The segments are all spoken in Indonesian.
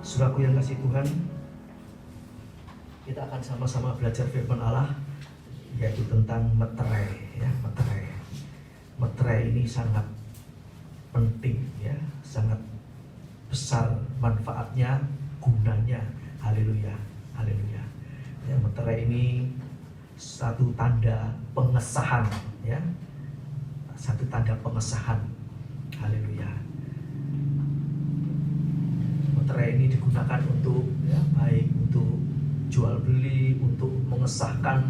Saudaraku yang kasih Tuhan, kita akan sama-sama belajar firman Allah, yaitu tentang meterai, ya, meterai. Meterai ini sangat penting, ya, sangat besar manfaatnya, gunanya. Haleluya, haleluya. Ya, meterai ini satu tanda pengesahan, ya, satu tanda pengesahan. Haleluya. Meterai ini digunakan untuk, ya, baik untuk jual beli, untuk mengesahkan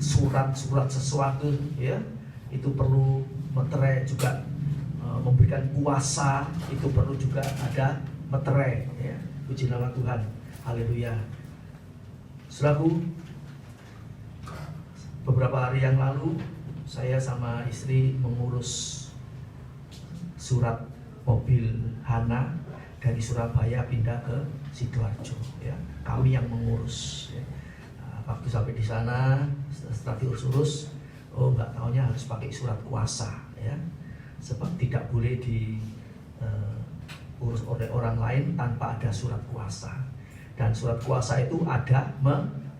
surat-surat sesuatu, ya, itu perlu meterai. Juga memberikan kuasa, itu perlu juga ada meterai, ya. Puji nama Tuhan, haleluya. Saudaraku, beberapa hari yang lalu saya sama istri mengurus surat mobil Hana dari Surabaya pindah ke Sidoarjo, ya. Kami yang mengurus, ya. Waktu sampai di sana, setelah diurus-urus, nggak taunya harus pakai surat kuasa, ya. Sebab tidak boleh diurus oleh orang lain tanpa ada surat kuasa. Dan surat kuasa itu ada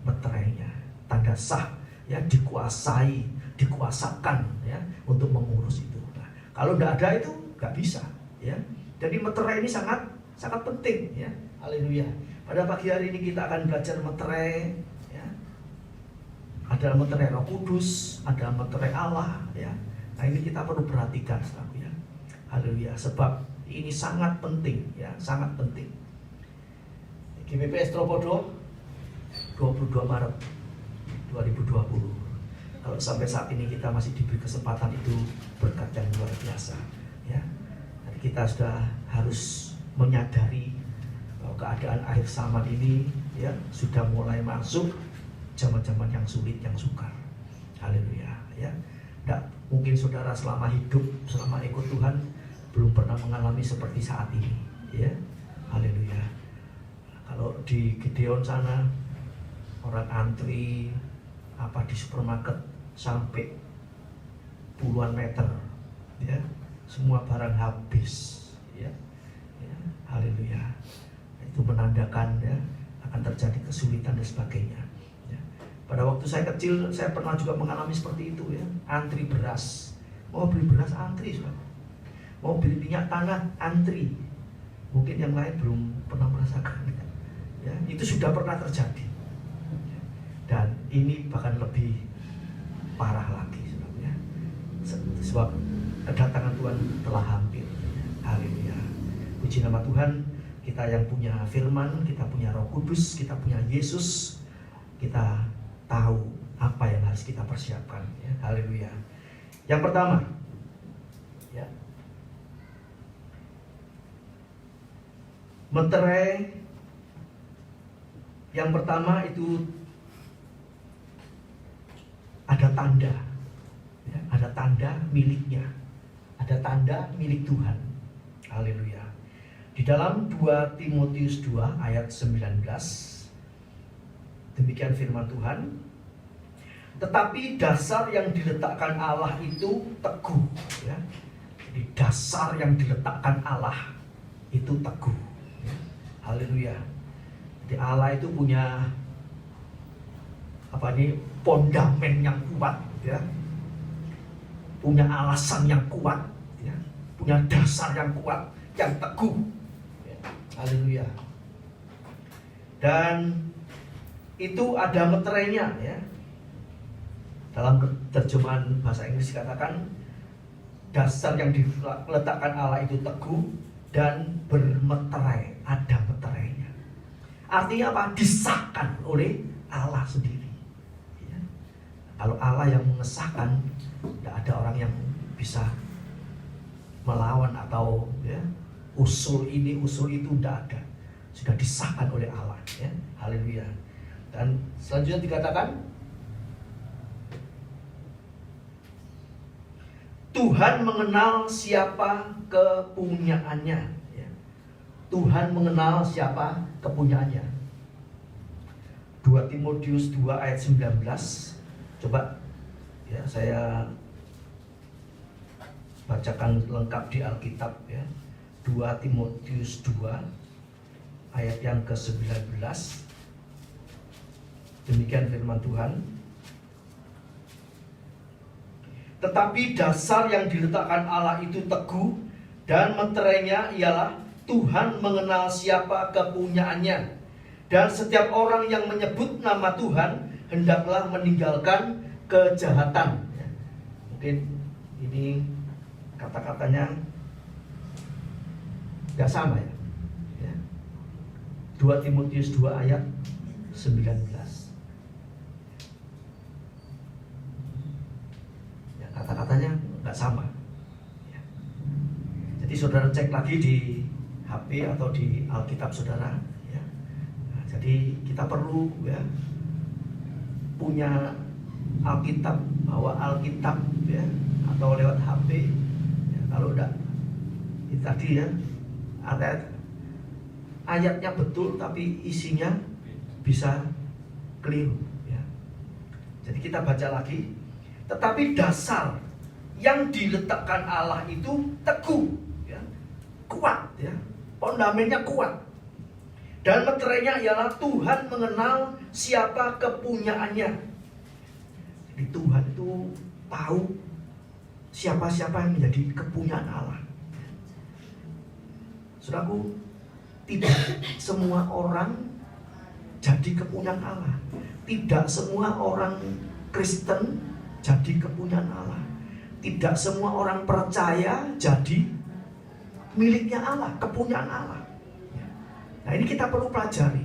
meterainya, tanda sah, ya, dikuasai, dikuasakan, ya, untuk mengurus itu. Nah, kalau tidak ada itu nggak bisa, ya. Jadi meterai ini sangat penting, ya. Haleluya. Pada pagi hari ini kita akan belajar meterai, ya. Ada meterai Roh Kudus, ada meterai Allah, ya. Nah, ini kita perlu perhatikan, saudara, ya. Haleluya. Sebab ini sangat penting, ya, sangat penting. GBP Estropodo 22 Maret 2020. Kalau sampai saat ini kita masih diberi kesempatan, itu berkat yang luar biasa, ya. Jadi kita sudah harus menyadari bahwa keadaan akhir zaman ini, ya, sudah mulai masuk zaman-zaman yang sulit, yang sukar. Haleluya, ya. Tidak mungkin saudara selama hidup, selama ikut Tuhan, belum pernah mengalami seperti saat ini, ya. Haleluya. Kalau di Gideon sana, orang antri di supermarket sampai puluhan meter, ya, semua barang habis, ya, ya. Haleluya. Itu menandakan, ya, akan terjadi kesulitan dan sebagainya, ya. Pada waktu saya kecil, saya pernah juga mengalami seperti itu, ya. Antri beras, mau beli beras antri, saudara. Mau beli minyak tanah antri. Mungkin yang lain belum pernah merasakan, ya. Itu sudah pernah terjadi. Dan ini bahkan lebih parah lagi, sebenarnya. Sebab kedatangan Tuhan telah hampir. Haleluya. Puji nama Tuhan. Kita yang punya firman, kita punya Roh Kudus, kita punya Yesus, kita tahu apa yang harus kita persiapkan, ya. Haleluya. Yang pertama, ya, meterai yang pertama itu ada tanda, ya, ada tanda miliknya, ada tanda milik Tuhan. Haleluya. Di dalam 2 Timotius 2 ayat 19, demikian firman Tuhan. Tetapi dasar yang diletakkan Allah itu teguh, ya. Jadi dasar yang diletakkan Allah itu teguh, ya. Haleluya. Jadi Allah itu punya fondamen yang kuat, ya. Punya alasan yang kuat, ya. Punya dasar yang kuat, yang teguh, ya. Haleluya. Dan itu ada meterainya, ya. Dalam terjemahan bahasa Inggris dikatakan dasar yang diletakkan Allah itu teguh dan bermeterai, ada meterainya. Artinya apa? Disahkan oleh Allah sendiri, ya. Kalau Allah yang mengesahkan, tidak ada orang yang bisa melawan atau, ya, usul ini usul itu, tidak ada. Sudah disahkan oleh Allah, ya. Haleluya. Dan selanjutnya dikatakan Tuhan mengenal siapa kepunyaannya, ya. Tuhan mengenal siapa kepunyaannya. 2 Timotius 2 ayat 19. Coba, ya, saya bacakan lengkap di Alkitab, ya. 2 Timotius 2 ayat yang ke-19. Demikian firman Tuhan. Tetapi dasar yang diletakkan Allah itu teguh, dan meterainya ialah Tuhan mengenal siapa kepunyaannya. Dan setiap orang yang menyebut nama Tuhan hendaklah meninggalkan kejahatan. Mungkin ini kata-katanya nggak sama ya. 2 Timotius 2 ayat 19. Ya, kata-katanya nggak sama ya. Jadi saudara cek lagi di HP atau di Alkitab saudara ya. Nah, jadi kita perlu ya punya Alkitab, bawa Alkitab ya, atau lewat HP ya. Kalau enggak itu tadi ya, ayatnya betul tapi isinya bisa keliru ya. Jadi kita baca lagi. Tetapi dasar yang diletakkan Allah itu teguh ya, kuat ya, fondamennya kuat. Dan meterainya ialah Tuhan mengenal siapa kepunyaannya. Jadi Tuhan itu tahu siapa-siapa yang menjadi kepunyaan Allah. Saudaraku, tidak semua orang jadi kepunyaan Allah. Tidak semua orang Kristen jadi kepunyaan Allah. Tidak semua orang percaya jadi miliknya Allah, kepunyaan Allah. Nah, ini kita perlu pelajari.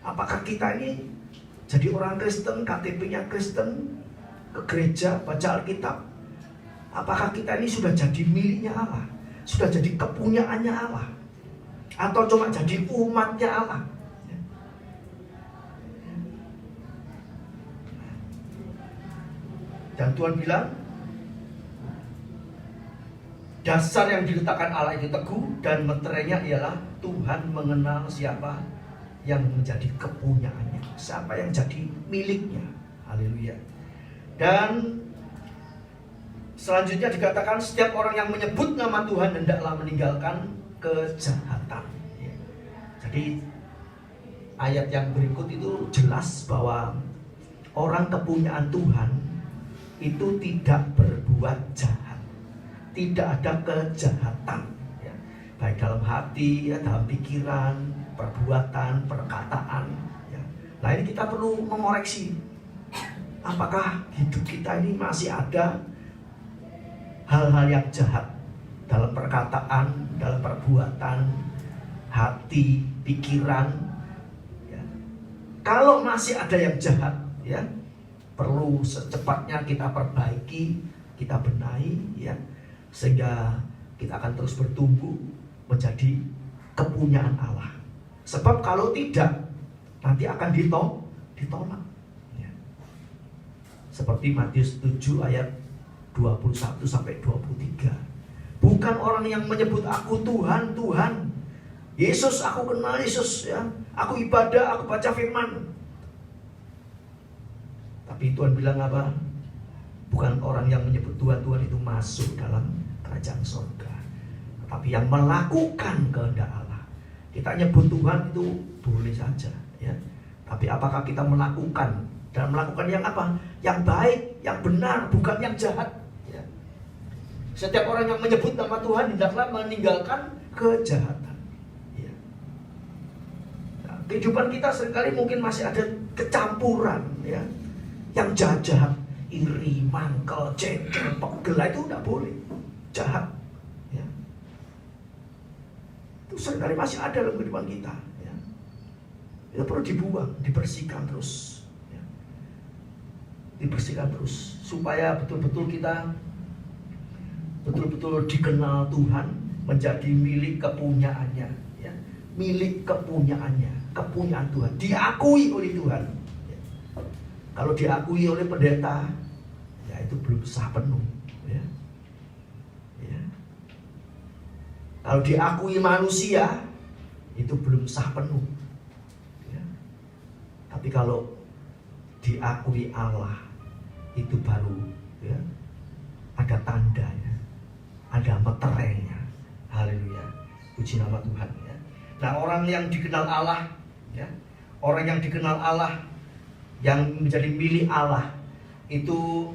Apakah kita ini jadi orang Kristen, KTP-nya Kristen, ke gereja, baca Alkitab? Apakah kita ini sudah jadi miliknya Allah? Sudah jadi kepunyaannya Allah? Atau cuma jadi umatnya Allah? Dan Tuhan bilang, dasar yang diletakkan Allah itu teguh, dan meterainya ialah Tuhan mengenal siapa yang menjadi kepunyaannya, siapa yang jadi miliknya. Haleluya. Dan selanjutnya dikatakan setiap orang yang menyebut nama Tuhan hendaklah meninggalkan kejahatan. Jadi ayat yang berikut itu jelas bahwa orang kepunyaan Tuhan itu tidak berbuat jahat, tidak ada kejahatan ya. Baik dalam hati ya, dalam pikiran, perbuatan, perkataan ya. Nah, ini kita perlu mengoreksi. Apakah hidup kita ini masih ada hal-hal yang jahat dalam perkataan, dalam perbuatan, hati, pikiran ya. Kalau masih ada yang jahat ya, perlu secepatnya kita perbaiki, kita benahi ya, sehingga kita akan terus bertumbuh menjadi kepunyaan Allah. Sebab kalau tidak, nanti akan ditolak ya. Seperti Matius 7 ayat 21 sampai 23. Bukan orang yang menyebut aku Tuhan, Tuhan. Yesus, aku kenal Yesus ya. Aku ibadah, aku baca firman. Tapi Tuhan bilang apa? Bukan orang yang menyebut Tuhan, Tuhan itu masuk dalam kerajaan surga. Tapi yang melakukan kehendak Allah. Kita nyebut Tuhan itu boleh saja ya. Tapi apakah kita melakukan? Dan melakukan yang apa? Yang baik, yang benar, bukan yang jahat ya. Setiap orang yang menyebut nama Tuhan hendaklah meninggalkan kejahatan ya. Nah, kehidupan kita seringkali mungkin masih ada kecampuran ya, yang jahat, iri, mangkel, cekel, pegel, itu tidak boleh, jahat ya. Itu seringkali masih ada dalam kehidupan kita ya. Itu perlu dibuang, dibersihkan terus ya. Dibersihkan terus supaya betul-betul kita betul-betul dikenal Tuhan, menjadi milik kepunyaannya ya. Milik kepunyaannya, kepunyaan Tuhan, diakui oleh Tuhan ya. Kalau diakui oleh pendeta ya itu belum sah penuh ya. Ya. Kalau diakui manusia itu belum sah penuh ya. Tapi kalau diakui Allah itu baru ya, ada tandanya, ada meterainya. Haleluya, puji nama Tuhan ya. Nah, orang yang dikenal Allah, ya, orang yang dikenal Allah, yang menjadi milik Allah, itu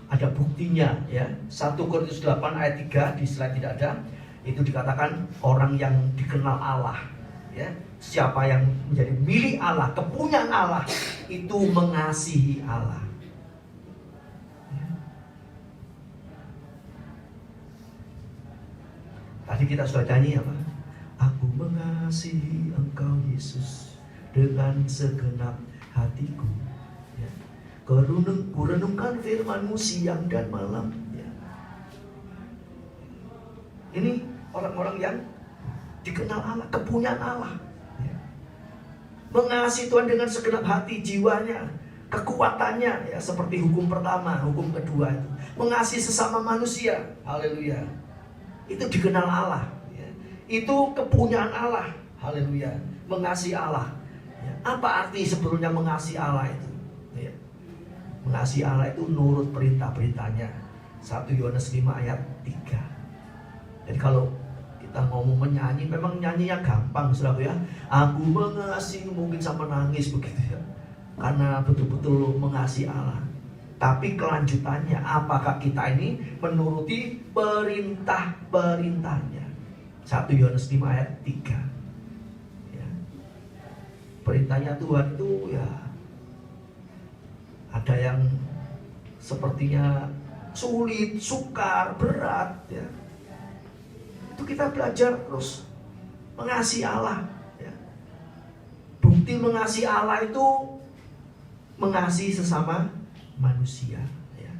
ada buktinya, ya. 1 Korintus 8 ayat 3 di slide tidak ada. Itu dikatakan orang yang dikenal Allah, ya. Siapa yang menjadi milik Allah, kepunyaan Allah, itu mengasihi Allah. Ya. Tadi kita sudah nyanyi apa? Aku mengasihi Engkau Yesus dengan segenap hatiku. Ya. Kurenungkan firman-Mu siang dan malam. Ya. Ini orang-orang yang dikenal Allah, kepunyaan Allah. Ya. Mengasihi Tuhan dengan segenap hati, jiwanya, kekuatannya, ya, seperti hukum pertama, hukum kedua itu. Mengasihi sesama manusia. Haleluya. Itu dikenal Allah. Ya. Itu kepunyaan Allah. Haleluya. Mengasihi Allah. Ya. Apa arti sebelumnya mengasihi Allah itu? Ya. Mengasihi Allah itu nurut perintah-perintahnya. 1 Yohanes 5 ayat 3. Jadi kalau kita ngomong menyanyi, memang nyanyinya gampang, saudara, ya. Aku mengasihi, mungkin sampai nangis begitu, ya. Karena betul-betul mengasihi Allah. Tapi kelanjutannya, apakah kita ini menuruti perintah-perintahnya? 1 Yohanes 5 ayat 3. Ya. Perintahnya Tuhan itu, ya, ada yang sepertinya sulit, sukar, berat, ya. Itu kita belajar terus mengasihi Allah, ya. Bukti mengasihi Allah itu mengasihi sesama manusia, ya.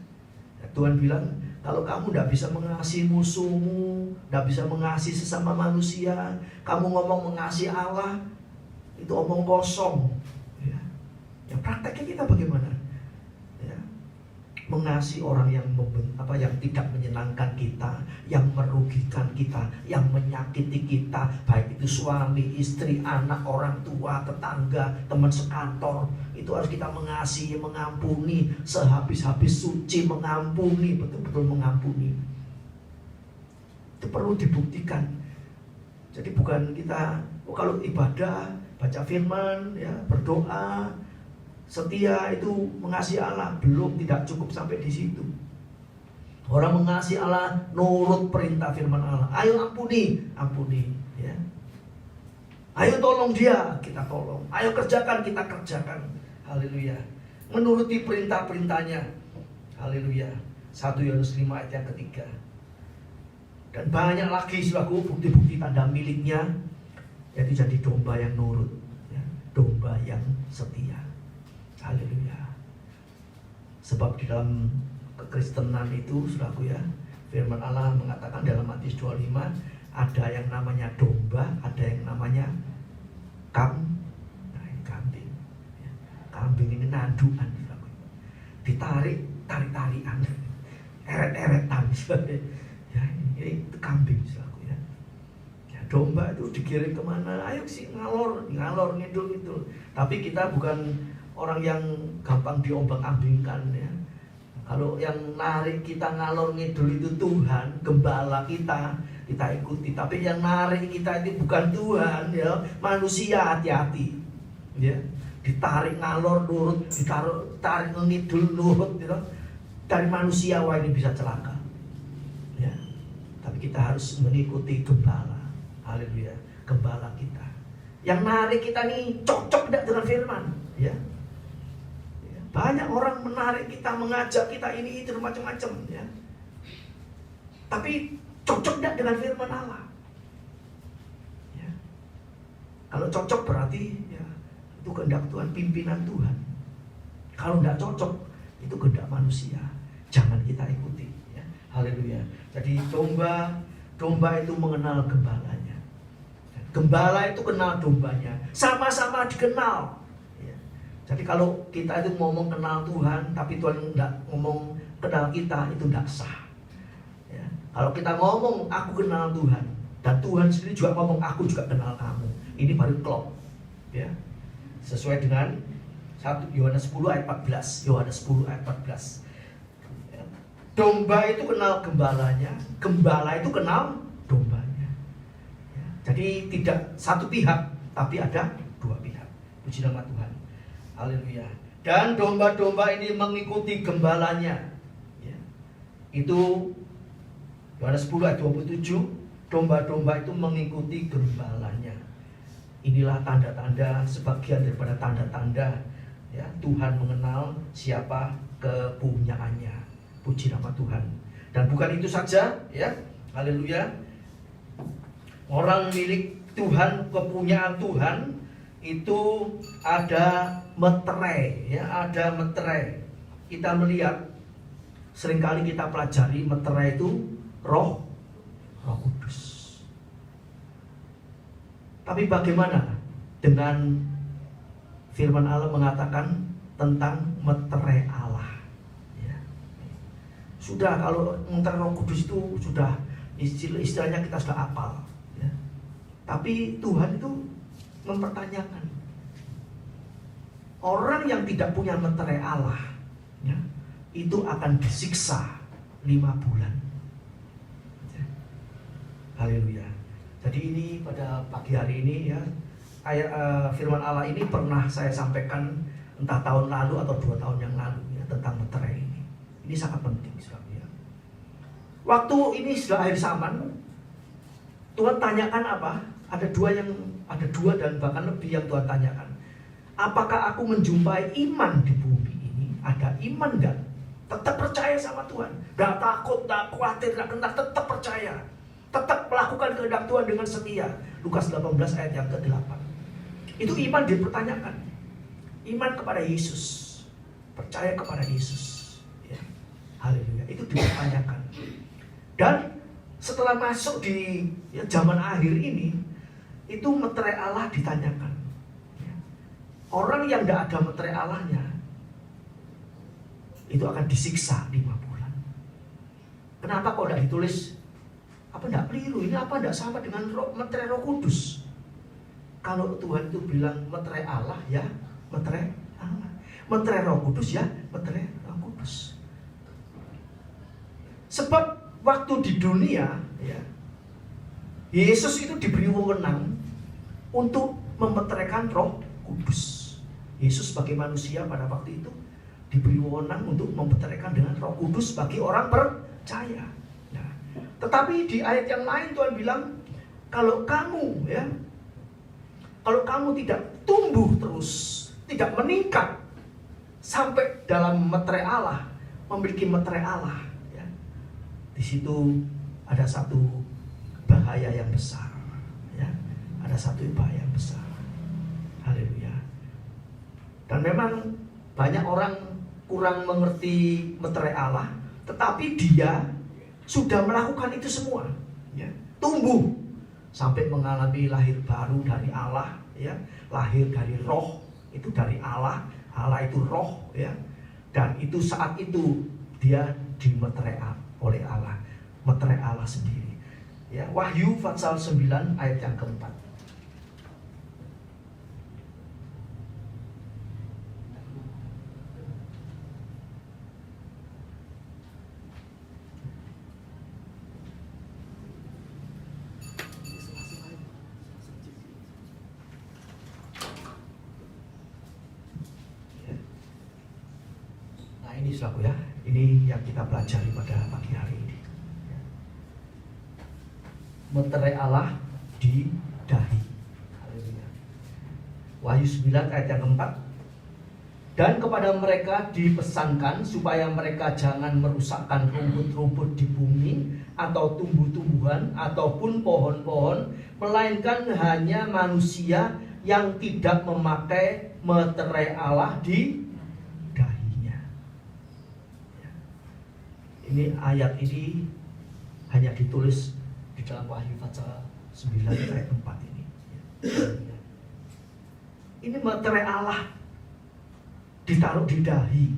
Tuhan bilang, kalau kamu tidak bisa mengasihi musuhmu, tidak bisa mengasihi sesama manusia, kamu ngomong mengasihi Allah, itu omong kosong, ya. Ya, prakteknya kita bagaimana? Ya. Mengasihi orang yang yang tidak menyenangkan kita, yang merugikan kita, yang menyakiti kita, baik itu suami, istri, anak, orang tua, tetangga, teman sekantor, itu harus kita mengasihi, mengampuni, sehabis-habis suci, mengampuni, betul-betul mengampuni. Itu perlu dibuktikan. Jadi bukan kita, kalau ibadah, baca firman, ya, berdoa, setia, itu mengasihi Allah, belum, tidak cukup sampai di situ. Orang mengasihi Allah nurut perintah firman Allah. Ayo ampuni, ya. Ayo tolong dia, kita tolong. Ayo kerjakan, kita kerjakan. Haleluya. Menuruti perintah-perintahnya. Haleluya. 1 Yohanes 5 ayat yang ketiga. Dan banyak lagi, saudaraku, bukti-bukti tanda miliknya, yaitu jadi domba yang nurut, ya. Domba yang setia. Haleluya. Sebab di dalam kekristenan itu, saudaraku, ya, firman Allah mengatakan dalam Matius 25, ada yang namanya domba, ada yang namanya kambing. Ya. Kambing ini nanduan, saudaraku. Ditarik, tarik-tarikan, eret-eretan, ya, ini itu kambing, saudaraku, ya. Ya, domba itu dikirim kemana? Ayo sih, ngalor ngidul. Tapi kita bukan orang yang gampang diombang-ambingkan, ya. Kalau yang narik kita ngalor ngidul itu Tuhan, gembala kita ikuti. Tapi yang narik kita itu bukan Tuhan, ya, manusia, hati-hati, ya. Ditarik ngalor nurut, tarik ngidul nurut, ya. Dari manusia, wah, ini bisa celaka, ya. Tapi kita harus mengikuti gembala. Haleluya, gembala kita. Yang narik kita nih cocok tidak dengan firman, ya. Banyak orang menarik kita, mengajak kita ini itu macam-macam, ya. Tapi cocok tidak dengan firman Allah, ya. Kalau cocok berarti, ya, itu kehendak Tuhan, pimpinan Tuhan. Kalau tidak cocok, itu kehendak manusia. Jangan kita ikuti, ya. Haleluya. Jadi domba itu mengenal gembalanya. Gembala itu kenal dombanya. Sama-sama dikenal. Jadi kalau kita itu ngomong kenal Tuhan, tapi Tuhan tidak ngomong kenal kita, itu tidak sah, ya. Kalau kita ngomong aku kenal Tuhan, dan Tuhan sendiri juga ngomong aku juga kenal kamu, ini baru klop, ya. Sesuai dengan 1 Yohanes 10 ayat 14. Yohanes 10 ayat 14. Ya. Domba itu kenal gembalanya, gembala itu kenal dombanya, ya. Jadi tidak satu pihak, tapi ada dua pihak. Puji nama Tuhan. Haleluya. Dan domba-domba ini mengikuti gembalanya. Ya. Itu Yohanes 10 ayat 27. Domba-domba itu mengikuti gembalanya. Inilah tanda-tanda, sebagian daripada tanda-tanda ya, Tuhan mengenal siapa kepunyaannya. Puji nama Tuhan. Dan bukan itu saja, ya. Haleluya. Orang milik Tuhan, kepunyaan Tuhan itu ada meterai, ya, ada meterai. Kita melihat, seringkali kita pelajari meterai itu Roh Kudus. Tapi bagaimana dengan firman Allah mengatakan tentang meterai Allah? Ya. Sudah, kalau meterai Roh Kudus itu sudah istilahnya kita sudah hafal. Ya. Tapi Tuhan itu mempertanyakan, orang yang tidak punya meterai Allah, ya, itu akan disiksa 5 bulan. Ya. Haleluya. Jadi ini pada pagi hari ini ya, ayat firman Allah ini pernah saya sampaikan entah tahun lalu atau 2 tahun yang lalu ya, tentang meterai ini. Ini sangat penting sekali ya. Waktu ini sudah akhir zaman, Tuhan tanyakan apa? Ada dua dan bahkan lebih yang Tuhan tanyakan. Apakah aku menjumpai iman di bumi ini? Ada iman enggak? Tetap percaya sama Tuhan. Gak takut, gak khawatir, gak kenal, tetap percaya. Tetap melakukan kehendak Tuhan dengan setia. Lukas 18 ayat yang ke-8. Itu iman dipertanyakan. Iman kepada Yesus. Percaya kepada Yesus. Ya. Haleluya. Itu dipertanyakan. Dan setelah masuk di zaman akhir ini, itu meterai Allah ditanyakan. Orang yang tidak ada meterai Allahnya, itu akan disiksa 5 bulan. Kenapa kok tidak ditulis? Apa tidak keliru? Ini apa tidak sama dengan meterai Roh Kudus? Kalau Tuhan itu bilang meterai Allah, ya meterai Allah. Meterai Roh Kudus, ya meterai Roh Kudus. Sebab waktu di dunia, ya, Yesus itu diberi wewenang untuk memeteraikan Roh Kudus. Yesus sebagai manusia pada waktu itu diberi wewenang untuk memeteraikan dengan Roh Kudus bagi orang percaya. Nah, tetapi di ayat yang lain Tuhan bilang, kalau kamu tidak tumbuh terus, tidak meningkat sampai dalam meterai Allah, memiliki meterai Allah, ya, di situ ada satu bahaya yang besar, ya, ada satu bahaya yang besar. Haleluya. Dan memang banyak orang kurang mengerti meterai Allah, tetapi dia sudah melakukan itu semua, ya, tumbuh sampai mengalami lahir baru dari Allah, ya, lahir dari Roh, itu dari Allah, Allah itu Roh, ya, dan itu saat itu dia dimeterai oleh Allah, meterai Allah sendiri, ya. Wahyu pasal 9 ayat yang keempat. Ini saudaraku ya, ini yang kita pelajari pada pagi hari ini. Meterai Allah di dahi. Wahyu 9 ayat yang keempat. Dan kepada mereka dipesankan supaya mereka jangan merusakkan rumput-rumput di bumi atau tumbuh-tumbuhan ataupun pohon-pohon, melainkan hanya manusia yang tidak memakai meterai Allah di ini. Ayat ini hanya ditulis di dalam Wahyu pasal 9 ayat 4 ini. Ini meterai Allah ditaruh di dahi,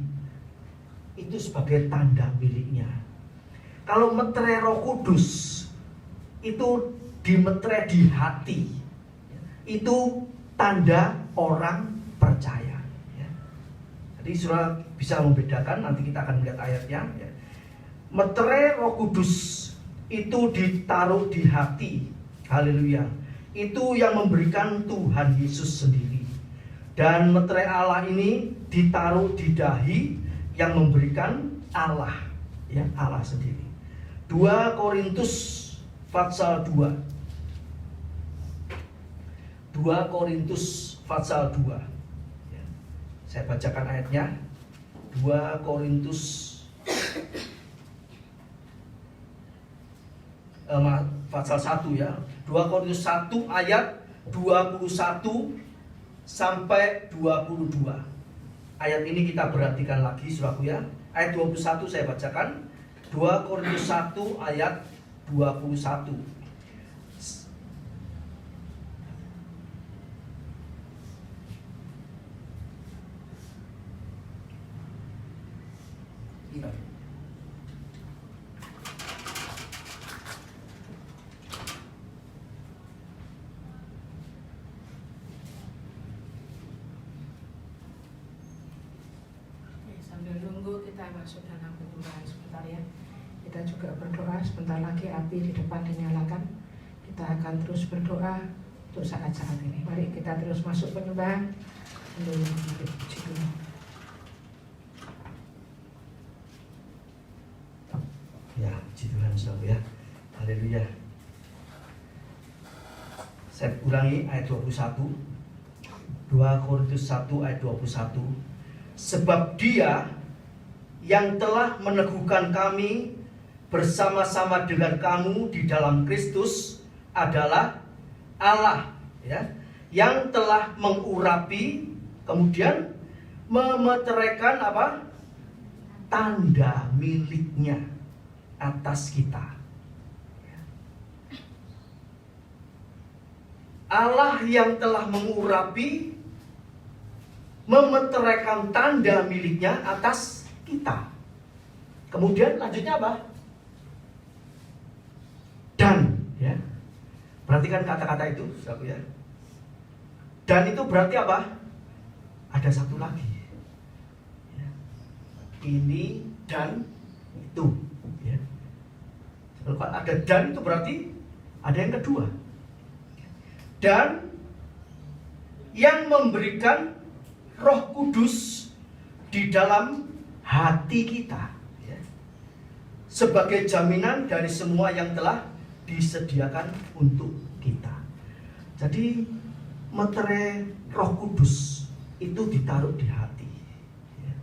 itu sebagai tanda miliknya. Kalau meterai Roh Kudus itu dimeterai di hati, itu tanda orang percaya. Jadi saudara bisa membedakan, nanti kita akan melihat ayatnya. Meterai Roh Kudus itu ditaruh di hati. Haleluya. itu yang memberikan Tuhan Yesus sendiri. Dan meterai Allah ini ditaruh di dahi yang memberikan Allah, ya, Allah sendiri. 2 Korintus pasal 2. 2 Korintus pasal 2. Ya, saya bacakan ayatnya. 2 Korintus pasal 1 ya. 2 Korintus 1 ayat 21 sampai 22. Ayat ini kita perhatikan lagi saudaraku ya. Ayat 21 saya bacakan. 2 Korintus 1 ayat 21. Sambil nunggu kita masuk dalam penyembahan sebentar ya. Kita juga berdoa, sebentar lagi api di depan dinyalakan. Kita akan terus berdoa untuk saat-saat ini. Mari kita terus masuk penyembahan. Ya, puji Tuhan saudara ya. Haleluya. Saya ulangi ayat 21. 2 Korintus 1 ayat 21. Sebab Dia yang telah meneguhkan kami bersama-sama dengan kamu di dalam Kristus adalah Allah, ya, yang telah mengurapi, kemudian memeteraikan apa? Tanda miliknya atas kita. Allah yang telah mengurapi, memeteraikan tanda miliknya atas kita. Kemudian lanjutnya apa? Dan, ya. Perhatikan kata-kata itu, saudara ya. Dan itu berarti apa? Ada satu lagi. Ya. Ini dan itu, ya. Kalau ada dan itu berarti ada yang kedua. Dan yang memberikan Roh Kudus di dalam hati kita, ya, sebagai jaminan dari semua yang telah disediakan untuk kita. Jadi meterai Roh Kudus itu ditaruh di hati, ya.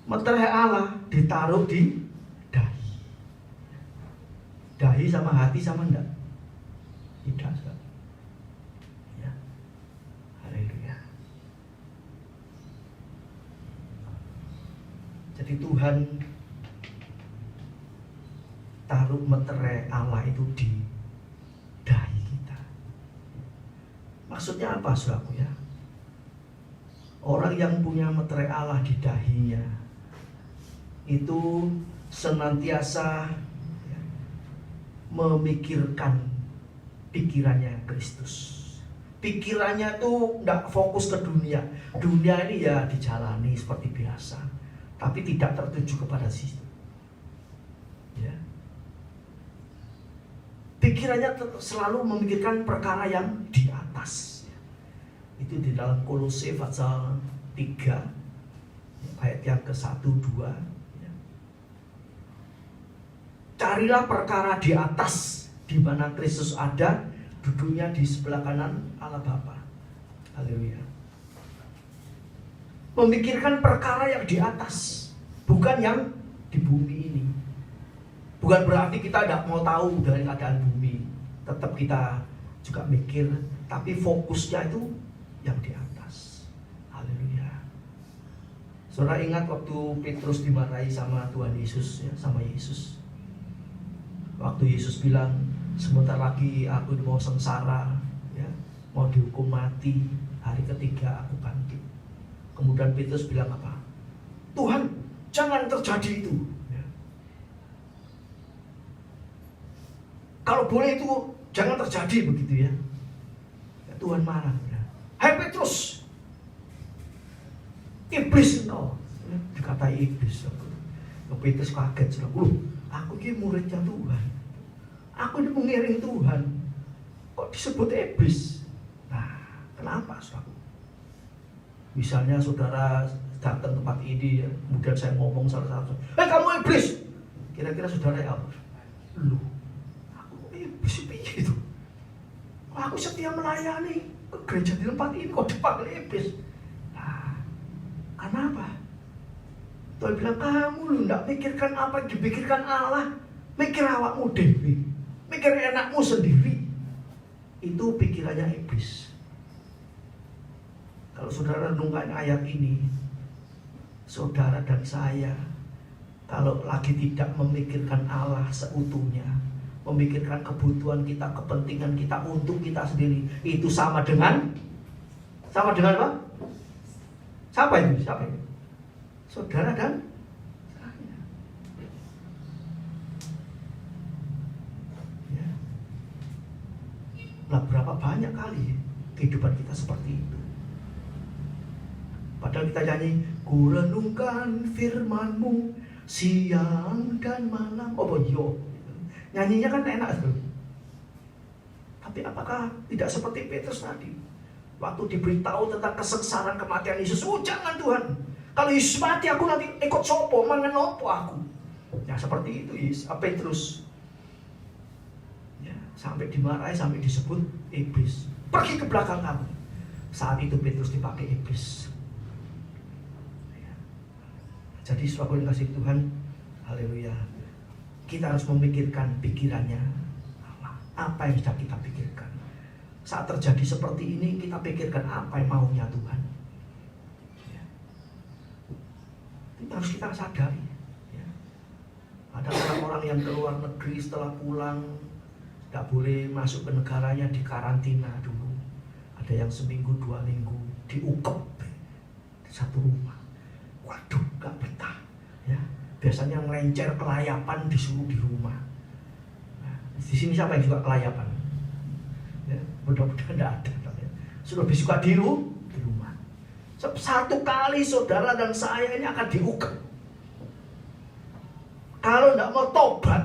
Meterai Allah ditaruh di dahi. Dahi sama hati sama enggak? Tidak. Jadi Tuhan taruh meterai Allah itu di dahi kita. Maksudnya apa saudaraku ya? Orang yang punya meterai Allah di dahinya itu senantiasa ya, memikirkan pikirannya Kristus. Pikirannya tuh tidak fokus ke dunia. Dunia ini ya dijalani seperti biasa, tapi tidak tertuju kepada situ. Ya. Pikirannya selalu memikirkan perkara yang di atas. Itu di dalam Kolose pasal 3 ayat yang ke-1, 2. Ya. Carilah perkara di atas, di mana Kristus ada, duduknya di sebelah kanan Allah Bapa. Haleluya. Memikirkan perkara yang di atas, bukan yang di bumi ini. Bukan berarti kita tidak mau tahu dari keadaan bumi, tetap kita juga mikir, tapi fokusnya itu yang di atas. Haleluya. Saudara ingat waktu Petrus dimarahi sama Tuhan Yesus, ya, sama Yesus. Waktu Yesus bilang, sebentar lagi aku mau sengsara, ya, mau dihukum mati, hari ketiga aku bangkit. Kemudian Petrus bilang apa? Tuhan, jangan terjadi itu. Ya. Kalau boleh itu jangan terjadi begitu ya. Ya Tuhan marah. Ya. Hai Petrus, iblis no. Ya, dikatai iblis. Petrus kaget. Aku ini muridnya Tuhan. Aku ini mengiring Tuhan. kok disebut iblis? Nah, kenapa saudara? Misalnya saudara datang tempat ini ya, kemudian saya ngomong salah satu, kamu iblis. Kira-kira saudara apa? Loh, aku iblis itu. Aku setia melayani ke gereja di tempat ini kok dipanggil iblis. Nah, kenapa? Tuhan bilang, kamu lu gak pikirkan apa yang dipikirkan Allah. Mikir awakmu dewi, mikir enakmu sendiri. Itu pikirannya iblis. Kalau saudara renungkan ayat ini, saudara dan saya, kalau lagi tidak memikirkan Allah seutuhnya, memikirkan kebutuhan kita, kepentingan kita untuk kita sendiri, itu sama dengan apa? Siapa itu? Saudara dan saya. Ya. Nah, berapa banyak kali kehidupan kita seperti itu. Padahal kita nyanyi, ku renungkan firman-Mu siang dan malam. Oh yo, nyanyinya kan enak tuh. Tapi apakah tidak seperti Petrus tadi? Waktu diberitahu tentang kesengsaraan kematian Yesus, jangan Tuhan. Kalau Yesus mati aku nanti ikut sopo, mangan opo aku. Ya seperti itu Petrus. Ya, sampai dimarahi, sampai disebut iblis. Pergi ke belakang kamu. Saat itu Petrus dipakai iblis. Ya. Jadi saudara yang kasih Tuhan, haleluya. Kita harus memikirkan pikirannya Allah. Apa yang sudah kita pikirkan. Saat terjadi seperti ini, kita pikirkan apa yang maunya Tuhan. Itu harus kita sadari ya. Ada orang-orang yang keluar negeri setelah pulang gak boleh masuk ke negaranya, di karantina dulu. Ada yang seminggu 2 minggu diukep di satu rumah. Waduh, gak betah ya. Biasanya ngelencer kelayapan disuruh di rumah. Nah, di sini siapa yang suka kelayapan ya, mudah-mudahan gak ada ya. Sudah lebih suka di rumah. Satu kali saudara dan saya ini akan diukur. Kalau tidak mau tobat,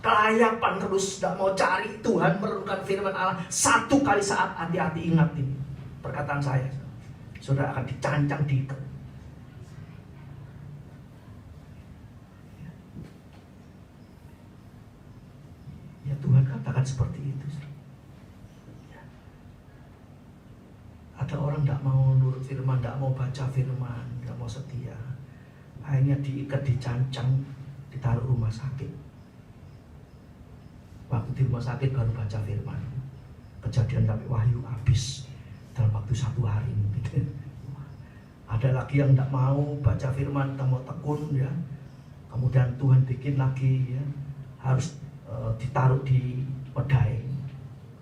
kelayapan terus, tidak mau cari Tuhan, merenungkan firman Allah, satu kali saat, hati-hati, ingat ini perkataan saya, saudara akan dicancang, diikat. Ya Tuhan katakan seperti itu. Ada orang tidak mau nurut firman, tidak mau baca firman, tidak mau setia. Akhirnya diikat, dicancang, ditaruh rumah sakit. Waktu di rumah sakit baru baca firman. Kejadian sampai Wahyu habis dalam waktu 1 hari. Ada lagi yang tidak mau baca firman, tidak mau tekun ya. Kemudian Tuhan bikin lagi ya, harus ditaruh di pedai.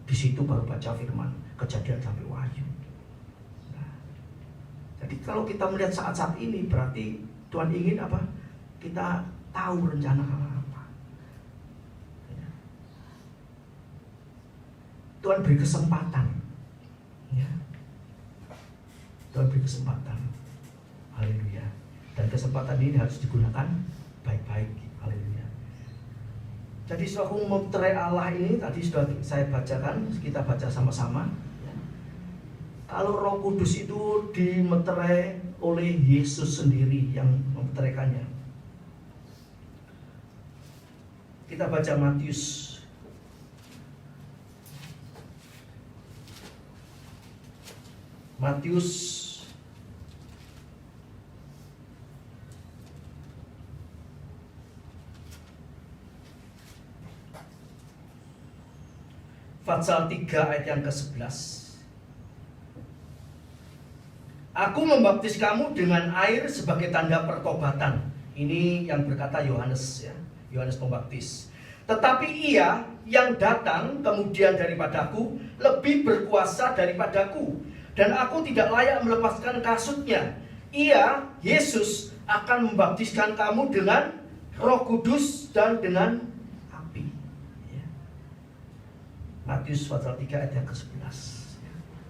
Di situ baru baca firman. Kejadian sampai Wahyu. Jadi kalau kita melihat saat-saat ini, berarti Tuhan ingin apa? Kita tahu rencana Allah apa. Tuhan beri kesempatan. Ya. Tuhan beri kesempatan. Haleluya. Dan kesempatan ini harus digunakan baik-baik. Haleluya. Jadi setelah memeterai Allah ini, tadi sudah saya bacakan, kita baca sama-sama. Kalau Roh Kudus itu dimeterai oleh Yesus sendiri yang memeteraikannya. Kita baca Matius pasal 3 ayat yang ke-11. Aku membaptis kamu dengan air sebagai tanda pertobatan. Ini yang berkata Yohanes ya, Yohanes Pembaptis. Tetapi ia yang datang kemudian daripadaku lebih berkuasa daripadaku, dan aku tidak layak melepaskan kasutnya. Ia, Yesus, akan membaptiskan kamu dengan Roh Kudus dan dengan api. Ya. Matius pasal 3 ayat yang ke-11.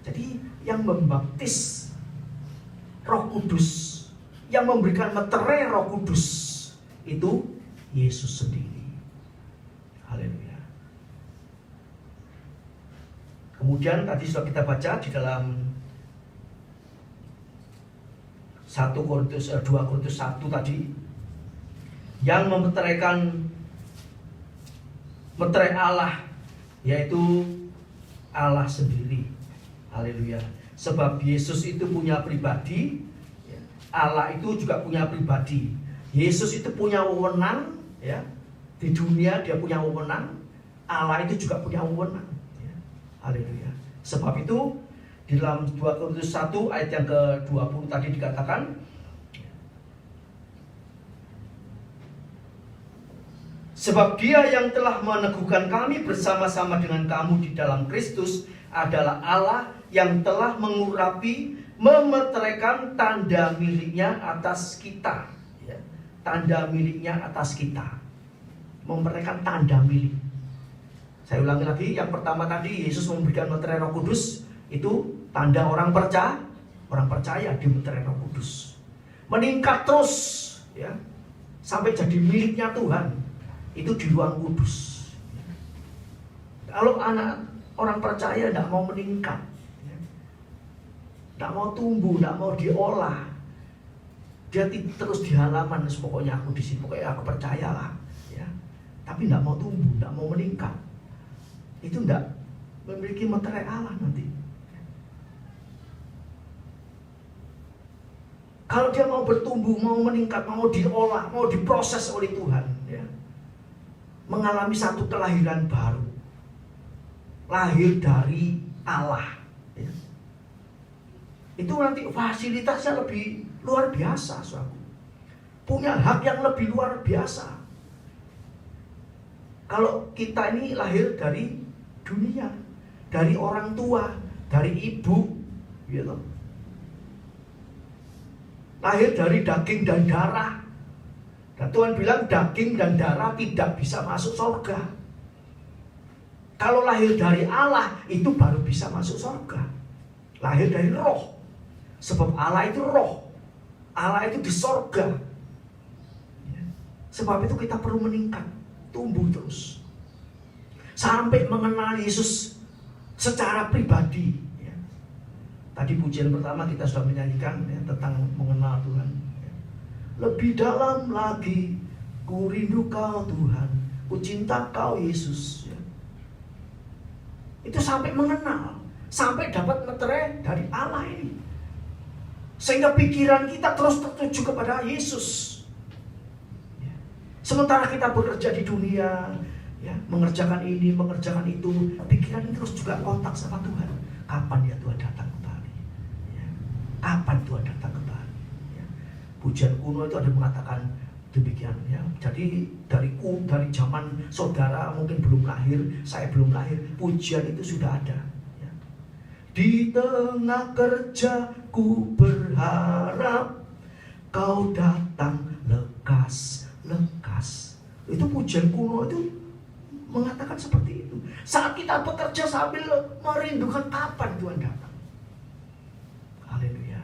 Jadi yang membaptis Roh Kudus, yang memberikan meterai Roh Kudus itu Yesus sendiri. Haleluya. Kemudian tadi sudah kita baca di dalam 2 Korintus 1 tadi, yang memeterai Allah, yaitu Allah sendiri. Haleluya. Sebab Yesus itu punya pribadi, Allah itu juga punya pribadi. Yesus itu punya wewenang, ya. Di dunia dia punya wewenang, Allah itu juga punya wewenang. Ya. Haleluya. Sebab itu di dalam 2 Korintus 1 ayat yang ke-20 tadi dikatakan, sebab Dia yang telah meneguhkan kami bersama-sama dengan kamu di dalam Kristus adalah Allah yang telah mengurapi, memeteraikan tanda miliknya atas kita. Ya. Tanda miliknya atas kita. Memeteraikan tanda milik. Saya ulangi lagi, yang pertama tadi Yesus memberikan meterai Roh Kudus, itu tanda orang percaya di meterai Roh Kudus. Meningkat terus, ya, sampai jadi miliknya Tuhan. Itu di ruang kudus. Kalau anak orang percaya tidak mau meningkat, tidak mau tumbuh, tidak mau diolah, dia terus di halaman, pokoknya aku di sini, pokoknya aku percayalah, ya. Tapi tidak mau tumbuh, tidak mau meningkat, itu tidak memiliki meterai Allah nanti. Kalau dia mau bertumbuh, mau meningkat, mau diolah, mau diproses oleh Tuhan, ya, mengalami satu kelahiran baru, lahir dari Allah, ya, itu nanti fasilitasnya lebih luar biasa, saudara. Punya hak yang lebih luar biasa. Kalau kita ini lahir dari dunia, dari orang tua, dari ibu, gitu. Lahir dari daging dan darah. Dan Tuhan bilang daging dan darah tidak bisa masuk surga. Kalau lahir dari Allah, itu baru bisa masuk surga. Lahir dari roh. Sebab Allah itu roh. Allah itu di surga. Sebab itu kita perlu meningkat, tumbuh terus, sampai mengenal Yesus secara pribadi. Ya. Tadi pujian pertama kita sudah menyanyikan, ya, tentang mengenal Tuhan. Ya. Lebih dalam lagi, ku rindu Kau Tuhan, ku cinta Kau Yesus. Ya. Itu sampai mengenal, sampai dapat meterai dari Allah ini, sehingga pikiran kita terus tertuju kepada Yesus. Sementara kita bekerja di dunia, ya, mengerjakan ini, mengerjakan itu, pikiran terus juga kontak sama Tuhan. Kapan ya Tuhan datang kembali? Ya. Kapan Tuhan datang kembali? Ya. Pujian kuno itu ada mengatakan demikian. Ya. Jadi dari zaman saudara mungkin belum lahir, saya belum lahir, pujian itu sudah ada. Ya. Di tengah kerjaku berharap Kau datang lekas. Itu pujian kuno itu mengatakan seperti itu. Saat kita bekerja sambil merindukan kapan Tuhan datang. Haleluya.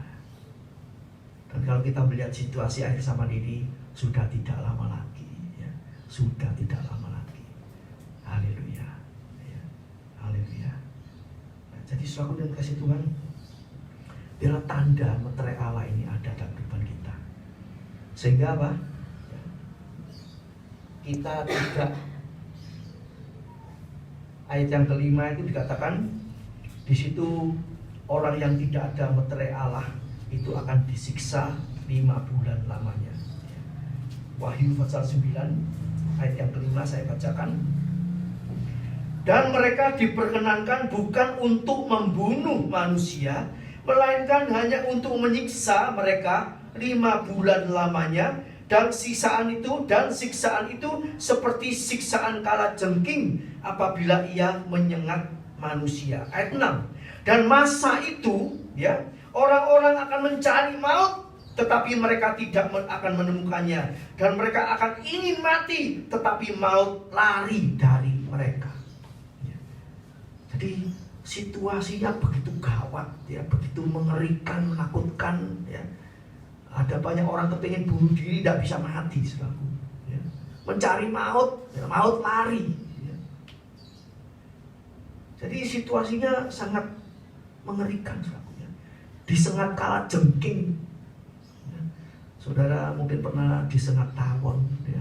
Dan kalau kita melihat situasi akhir zaman ini, sudah tidak lama lagi, ya. Sudah tidak lama lagi. Haleluya, ya. Haleluya. Nah, jadi saudara dan kasih Tuhan, biarlah tanda meterai Allah ini ada dalam kehidupan kita, sehingga apa? Kita tidak, ayat yang kelima itu dikatakan di situ, orang yang tidak ada meterai Allah itu akan disiksa 5 bulan lamanya. Wahyu pasal 9 ayat yang kelima saya bacakan. Dan mereka diperkenankan bukan untuk membunuh manusia, melainkan hanya untuk menyiksa mereka 5 bulan lamanya. Dan siksaan itu seperti siksaan kalajengking apabila ia menyengat manusia. Ayat 6. Dan masa itu, ya, orang-orang akan mencari maut, tetapi mereka tidak akan menemukannya. Dan mereka akan ingin mati, tetapi maut lari dari mereka. Ya. Jadi situasinya begitu gawat, ya, begitu mengerikan, menakutkan, ya. Ada banyak orang kepingin bunuh diri, tidak bisa mati, saudaraku. Ya. Mencari maut, ya, maut lari. Ya. Jadi situasinya sangat mengerikan, saudaraku, ya. Disengat kala jengking. Ya. Saudara mungkin pernah disengat tawon, ya.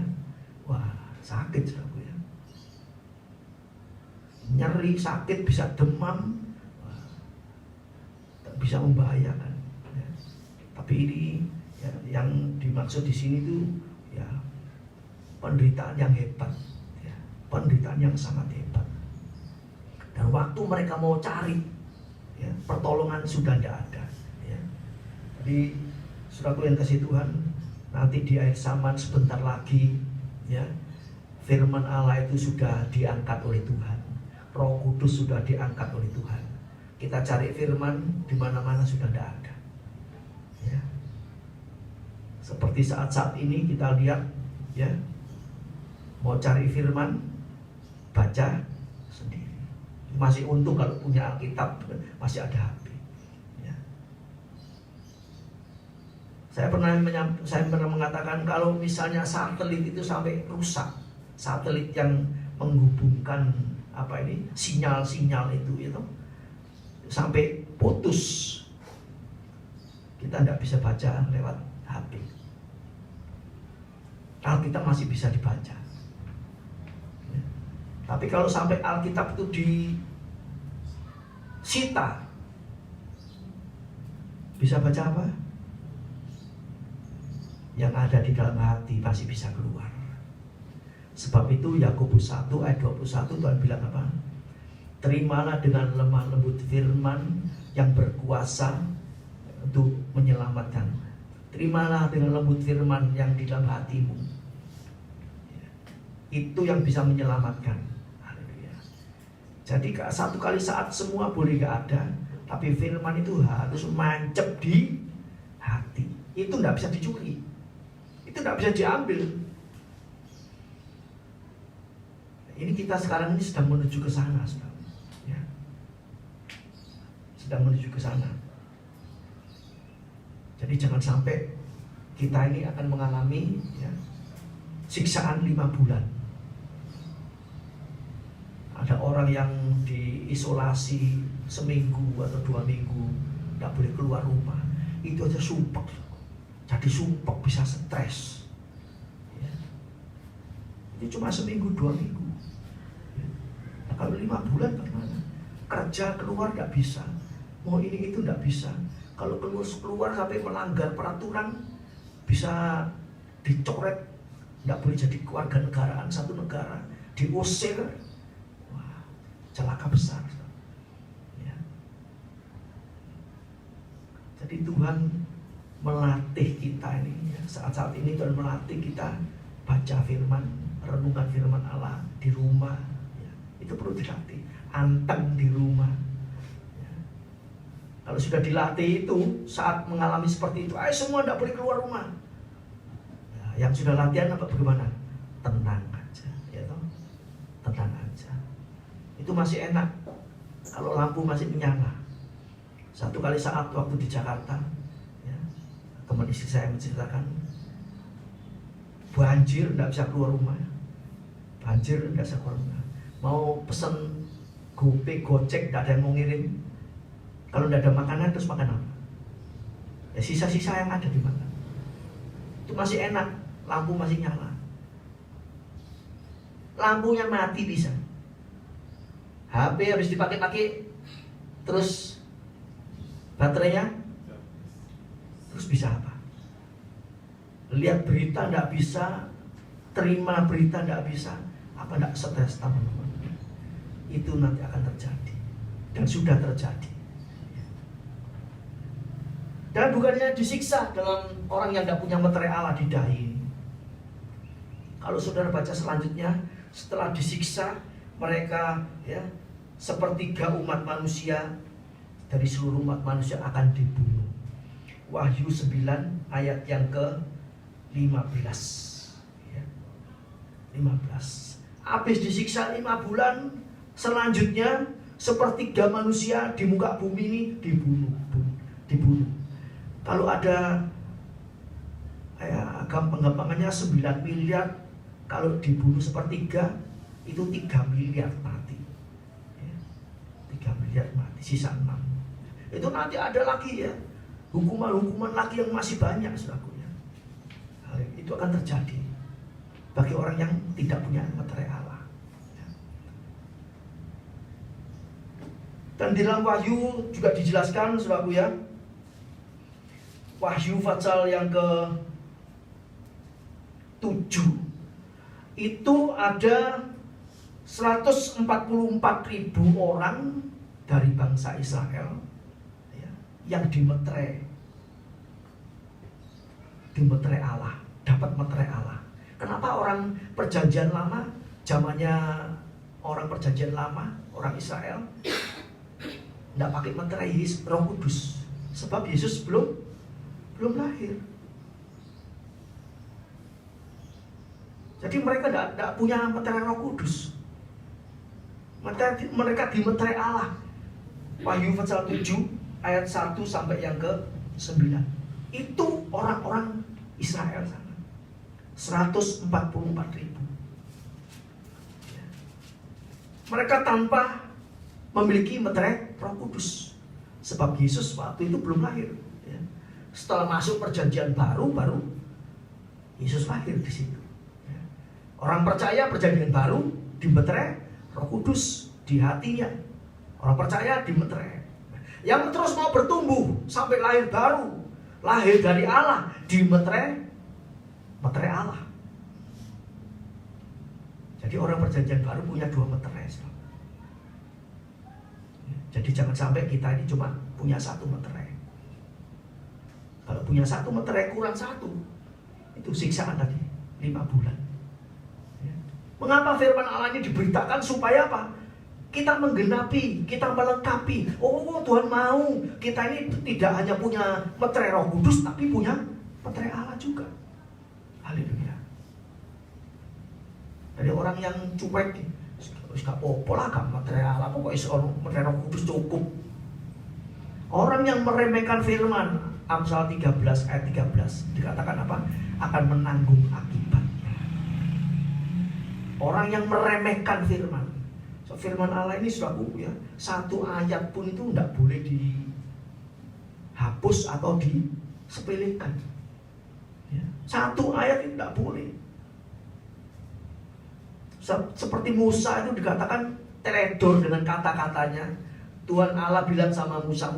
Wah, sakit, saudaraku, ya. Nyeri, sakit, bisa demam, wah, tak bisa membahayakan. Ya. Tapi ini ya, yang dimaksud di sini tuh ya penderitaan yang hebat, ya. Penderitaan yang sangat hebat. Dan waktu mereka mau cari, ya, pertolongan sudah tidak ada. Ya. Jadi, saudaraku yang kasih Tuhan, nanti di akhir zaman sebentar lagi, ya, firman Allah itu sudah diangkat oleh Tuhan. Roh Kudus sudah diangkat oleh Tuhan. Kita cari firman di mana-mana sudah tidak ada. Ya. Seperti saat-saat ini kita lihat, ya, mau cari firman, baca sendiri. Masih untung kalau punya Alkitab, masih ada HP. Ya. Saya pernah mengatakan kalau misalnya satelit itu sampai rusak, satelit yang menghubungkan sinyal-sinyal itu sampai putus, kita tidak bisa baca lewat HP. Alkitab masih bisa dibaca. Ya. Tapi kalau sampai Alkitab itu disita, bisa baca apa? Yang ada di dalam hati masih bisa keluar. Sebab itu Yakobus 1 ayat 21 Tuhan bilang apa? Terimalah dengan lemah lembut firman yang berkuasa untuk menyelamatkan. Terimalah dengan lembut firman yang di dalam hatimu. Itu yang bisa menyelamatkan. Haleluya. Jadi satu kali saat semua boleh gak ada, tapi firman itu harus mancep di hati. Itu gak bisa dicuri. Itu gak bisa diambil. Ini kita sekarang ini sedang menuju ke sana, ya. Sedang menuju ke sana. Jadi jangan sampai kita ini akan mengalami, ya, siksaan 5 bulan. Ada orang yang diisolasi seminggu atau 2 minggu, tidak boleh keluar rumah. Itu aja sumpek. Jadi sumpek, bisa stres. Ya. Ini cuma seminggu 2 minggu. Nah, kalau 5 bulan bagaimana? Kerja keluar tidak bisa. Mau ini itu tidak bisa. Kalau keluar sampai melanggar peraturan, bisa dicoret, tidak boleh jadi keluarga negaraan satu negara, diusir. Wah, celaka besar. Ya. Jadi Tuhan melatih kita ini, ya. Saat-saat ini Tuhan melatih kita baca firman, renungan firman Allah di rumah, ya. Itu perlu dilatih. Anteng di rumah. Kalau sudah dilatih itu, saat mengalami seperti itu, ayo semua tidak boleh keluar rumah. Ya, yang sudah latihan apa bagaimana? Tenang aja, ya toh? Tenang aja. Itu masih enak. Kalau lampu masih menyala. Satu kali saat waktu di Jakarta, ya, teman istri saya menceritakan, banjir tidak bisa keluar rumah. Banjir tidak bisa keluar rumah. Mau pesen GoPay, Gojek, tidak ada yang mau ngirim. Kalau tidak ada makanan, terus makan apa? Ya sisa-sisa yang ada dimakan. Itu masih enak, lampu masih nyala. Lampunya mati bisa. HP habis dipakai-pakai, terus baterainya, terus bisa apa? Lihat berita tidak bisa, terima berita tidak bisa, apa tidak stres teman-teman? Itu nanti akan terjadi, dan sudah terjadi. Dan bukannya disiksa dalam orang yang tidak punya meterai Allah di dahi. Kalau saudara baca selanjutnya, setelah disiksa, mereka, ya, sepertiga umat manusia dari seluruh umat manusia akan dibunuh. Wahyu 9 ayat yang ke-15, ya, 15. Habis disiksa 5 bulan, selanjutnya sepertiga manusia di muka bumi ini dibunuh. Kalau ada, ya, gampangannya 9 miliar, kalau dibunuh sepertiga, itu 3 miliar mati. Ya. sisa 6. Itu nanti ada lagi ya, hukuman-hukuman lagi yang masih banyak, saudaraku ya. Itu akan terjadi bagi orang yang tidak punya meterai Allah. Dan di dalam Wahyu juga dijelaskan, saudaraku ya, Wahyu pasal yang ke-7 itu ada 144.000 orang dari bangsa Israel ya, yang dimeterai Allah, dapat meterai Allah. Kenapa orang perjanjian lama, zamannya orang perjanjian lama, orang Israel tidak pakai meterai Roh Kudus? Sebab Yesus belum lahir. Jadi mereka tidak punya meterai Roh Kudus. Mereka dimeterai Allah. Wahyu pasal 7 ayat 1 sampai yang ke-9. Itu orang-orang Israel sana. 144.000. Mereka tanpa memiliki meterai Roh Kudus. Sebab Yesus waktu itu belum lahir. Setelah masuk perjanjian baru Yesus lahir di situ. Orang percaya perjanjian baru dimeterai Roh Kudus di hatinya. Orang percaya dimeterai. Yang terus mau bertumbuh sampai lahir baru, lahir dari Allah, dimeterai Allah. Jadi orang perjanjian baru punya 2 meterai. Jadi jangan sampai kita ini cuma punya 1 meterai. Kalau punya 1 meterai kurang 1, itu siksaan tadi 5 bulan. Mengapa firman Allah ini diberitakan? Supaya apa? Kita menggenapi, kita melengkapi. Oh, Tuhan mau kita ini tidak hanya punya meterai Roh Kudus, tapi punya meterai Allah juga. Haleluya. Jadi orang yang cuek, wis gak apa-apa lah gak meterai Allah, pokoknya meterai Roh Kudus cukup. Orang yang meremehkan firman, Amsal 13 ayat 13 dikatakan apa? Akan menanggung akibatnya. Orang yang meremehkan firman. So, firman Allah ini saudaraku ya, 1 ayat pun itu tidak boleh dihapus atau disepelekan. Ya, 1 ayat itu tidak boleh. Seperti Musa itu dikatakan teledor dengan kata-katanya. Tuhan Allah bilang sama Musa,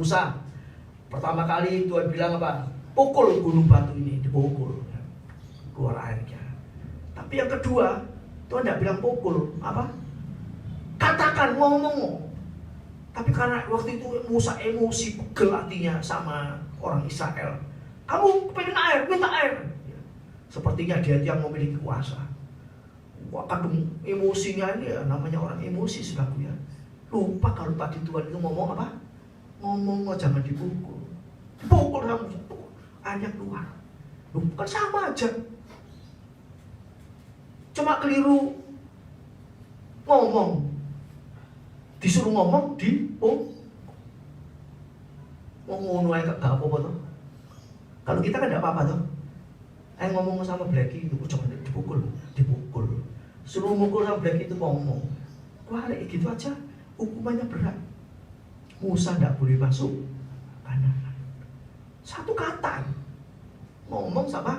pertama kali Tuhan bilang apa? Pukul gunung batu ini, dipukul, ya, keluar airnya. Tapi yang kedua, Tuhan tidak bilang pukul, apa? Katakan, ngomong. Tapi karena waktu itu Musa emosi, pegel hatinya sama orang Israel. Kamu pengen air, minta air. Ya, sepertinya dia yang memiliki kuasa. Wah, kadung emosinya ini ya, namanya orang emosi saudaraku ya. Lupa kalau tadi Tuhan itu ngomong apa? Ngomong jangan dipukul. Dipukul kamu, airnya keluar. Bukan sama aja. Cuma keliru ngomong. Disuruh ngomong ngomong aja gak apa-apa tuh. Kalau kita kan gak apa-apa tuh. Ngomong sama Blacky itu jangan dipukul. Suruh mukul sama Blacky itu ngomong. Wah, gitu aja hukumannya berat. Musa gak boleh masuk kanan. 1 kata ngomong sama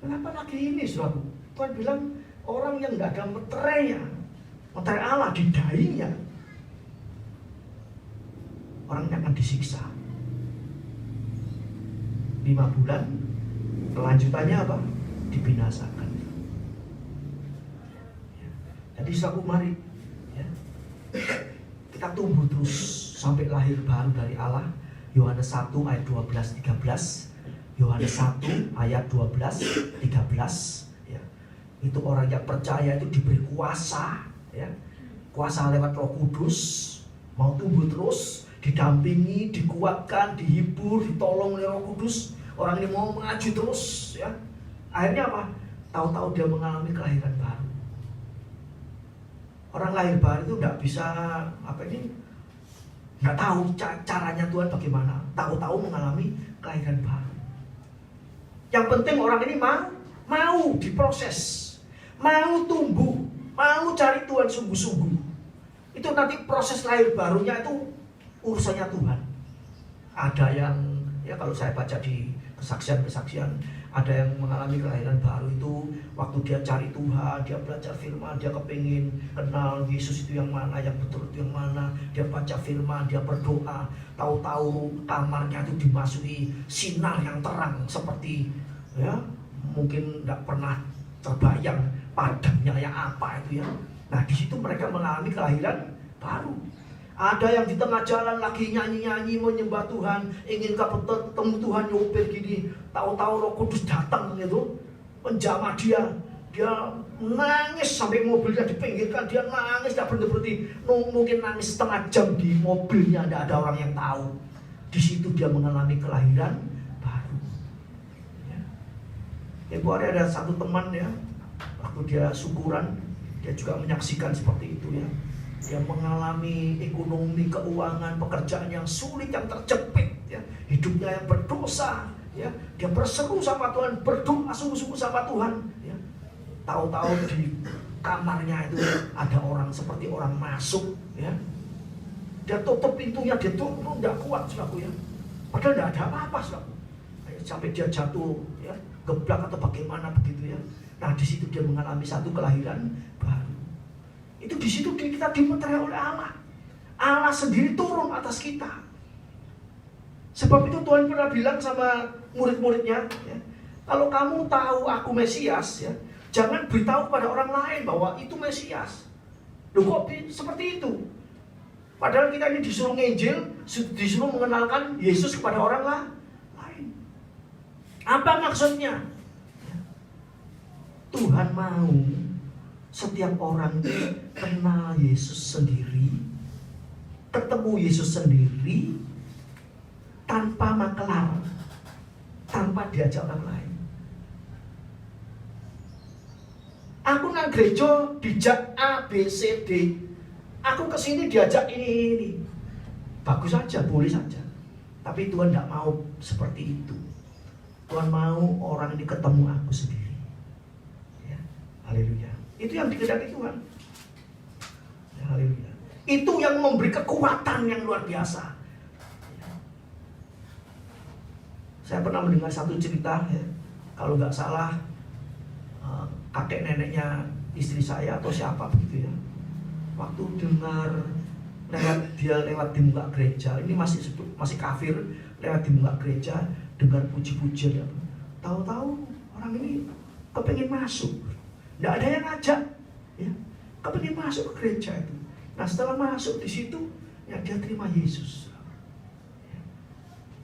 kenapa lagi ini saudara? Tuhan bilang orang yang gak ada meterainya, meterai Allah di dahinya, orangnya akan disiksa 5 bulan. Kelanjutannya apa? Dibinasakan. Jadi saudaraku mari ya, kita tumbuh terus sampai lahir baru dari Allah. Yohanes 1 ayat 12-13. Yohanes 1 ayat 12-13 ya. Itu orang yang percaya itu diberi kuasa ya. Kuasa lewat Roh Kudus, mau tumbuh terus, didampingi, dikuatkan, dihibur, ditolong oleh Roh Kudus. Orang ini mau maju terus ya. Akhirnya apa? Tahu-tahu dia mengalami kelahiran baru. Orang lahir baru itu nggak bisa nggak tahu caranya Tuhan bagaimana. Tahu-tahu mengalami kelahiran baru. Yang penting orang ini mau diproses, mau tumbuh, mau cari Tuhan sungguh-sungguh. Itu nanti proses lahir barunya itu urusannya Tuhan. Ada yang, ya kalau saya baca di kesaksian-kesaksian, ada yang mengalami kelahiran baru itu waktu dia cari Tuhan, dia belajar firman, dia kepingin kenal Yesus itu yang mana, yang betul itu yang mana. Dia baca firman, dia berdoa, tahu-tahu kamarnya itu dimasuki sinar yang terang seperti, ya mungkin tidak pernah terbayang padamnya yang apa itu ya. Nah di situ mereka mengalami kelahiran baru. Ada yang di tengah jalan lagi nyanyi-nyanyi menyembah Tuhan, ingin ketemu Tuhan, nyopir gini, tahu-tahu Roh Kudus datang gitu, menjamah dia nangis sampai mobilnya dipinggirkan, dia nangis tidak berhenti, mungkin nangis setengah jam di mobilnya, tidak ada orang yang tahu. Di situ dia mengalami kelahiran baru. Ya. Ibu ada satu teman ya, waktu dia syukuran, dia juga menyaksikan seperti itu ya. Dia mengalami ekonomi, keuangan, pekerjaan yang sulit, yang terjepit ya. Hidupnya yang berdosa ya. Dia berseru sama Tuhan, berdoa sungguh-sungguh sama Tuhan ya. Tahu-tahu di kamarnya itu ada orang seperti orang masuk ya. Dia tutup pintunya, dia turun, tidak kuat saudaraku ya. Padahal tidak ada apa-apa saudaraku. Sampai dia jatuh ya, geblak atau bagaimana begitu ya. Nah di situ dia mengalami satu kelahiran baru. Itu di situ kita dimeterai oleh Allah. Allah sendiri turun atas kita. Sebab itu Tuhan pernah bilang sama murid-muridnya, ya, kalau kamu tahu aku Mesias, ya, jangan beritahu pada orang lain bahwa itu Mesias. Loh kok seperti itu? Padahal kita ini disuruh nginjil, disuruh mengenalkan Yesus kepada orang lain. Apa maksudnya? Tuhan mau setiap orang kenal Yesus sendiri, ketemu Yesus sendiri, tanpa makelar, tanpa diajak orang lain. Aku nang gereja dijak A, B, C, D. Aku kesini diajak ini. Bagus saja, boleh saja. Tapi Tuhan tidak mau seperti itu. Tuhan mau orang ini ketemu aku sendiri. Ya, haleluya. Itu yang dikehendaki Tuhan. Ya, haleluya. Itu yang memberi kekuatan yang luar biasa. Ya. Saya pernah mendengar satu cerita ya, kalau nggak salah kakek neneknya istri saya atau siapa begitu ya. Waktu dengar dia lewat di muka gereja, ini masih kafir, lewat di muka gereja, dengar puji-pujian ya. Tahu-tahu orang ini kepengen masuk. Tidak ada yang ngajak, ya, kepengen masuk ke gereja itu. Nah setelah masuk di situ, ya dia terima Yesus. Ya.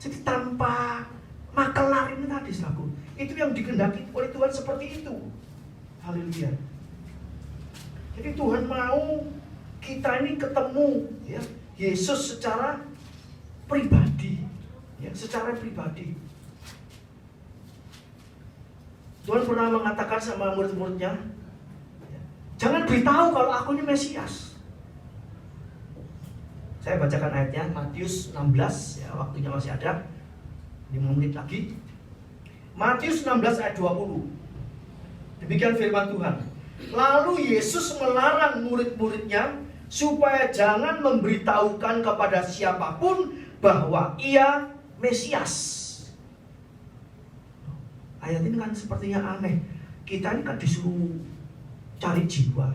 Jadi tanpa makelar ini tadi saudaraku, itu yang dikehendaki oleh Tuhan seperti itu. Haleluya. Jadi Tuhan mau kita ini ketemu, ya, Yesus secara pribadi, ya, secara pribadi. Tuhan pernah mengatakan sama murid-muridnya, jangan beritahu kalau aku ini Mesias. Saya bacakan ayatnya, Matius 16, ya, waktunya masih ada 5 menit lagi. Matius 16 ayat 20. Demikian firman Tuhan. Lalu Yesus melarang murid-muridnya supaya jangan memberitahukan kepada siapapun bahwa ia Mesias. Ayat ini kan sepertinya aneh. Kita ini kan disuruh cari jiwa,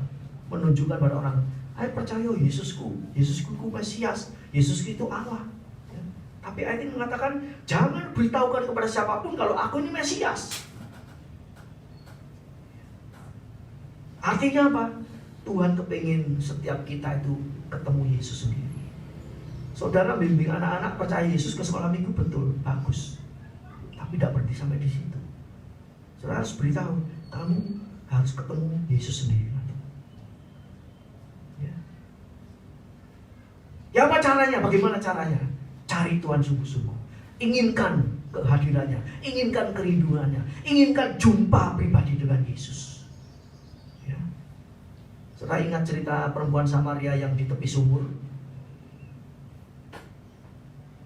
menunjukkan pada orang, ayo percaya Yesusku itu Mesias, Yesusku itu Allah. Ya. Tapi ayat ini mengatakan jangan beritahukan kepada siapapun kalau aku ini Mesias. Artinya apa? Tuhan kepingin setiap kita itu ketemu Yesus sendiri. Saudara bimbing anak-anak percaya Yesus ke sekolah minggu, betul, bagus. Tapi tidak berhenti sampai di situ. Saudara harus beritahu, kamu harus ketemu Yesus sendiri. Ya apa caranya? Bagaimana caranya? Cari Tuhan sungguh-sungguh. Inginkan kehadirannya, inginkan kerinduannya, inginkan jumpa pribadi dengan Yesus. Ya. Saudara ingat cerita perempuan Samaria yang di tepi sumur?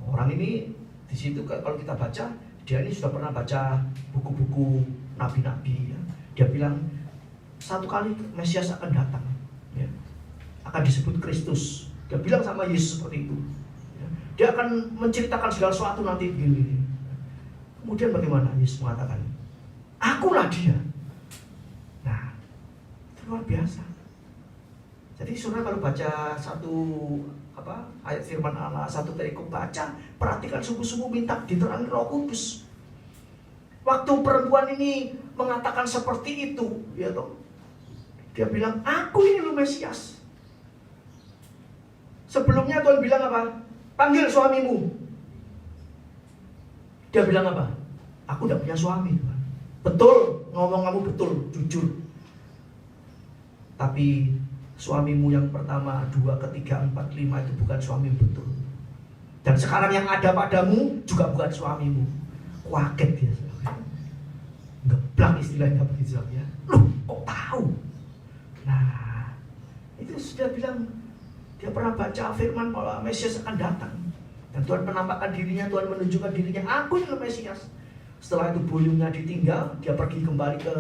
Orang ini di situ kalau kita baca, dia ini sudah pernah baca buku-buku nabi-nabi. Ya. Dia bilang satu kali Mesias akan datang. Ya. akan disebut Kristus. Dia bilang sama Yesus seperti itu. Dia akan menceritakan segala sesuatu nanti begini. Kemudian bagaimana? Yesus mengatakan, akulah dia. Nah, itu luar biasa. Jadi saudara kalau baca satu ayat firman Allah, satu perikop baca, perhatikan sungguh-sungguh, minta diterangi Roh Kudus. Waktu perempuan ini mengatakan seperti itu, ya toh, dia bilang, aku ini loh Mesias. Sebelumnya Tuhan bilang apa? Panggil suamimu. Dia bilang apa? Aku tidak punya suami. Betul, ngomong kamu betul, jujur. Tapi suamimu yang pertama, 2, ketiga, 4, 5 itu bukan suamimu betul. Dan sekarang yang ada padamu juga bukan suamimu. Kaget dia. Ngeblak istilahnya begitu ya. Loh, kok tahu? Nah, itu sudah bilang, dia pernah baca firman bahwa Mesias akan datang. Dan Tuhan menampakkan dirinya, Tuhan menunjukkan dirinya, aku ini Mesias. Setelah itu buyungnya ditinggal, dia pergi kembali ke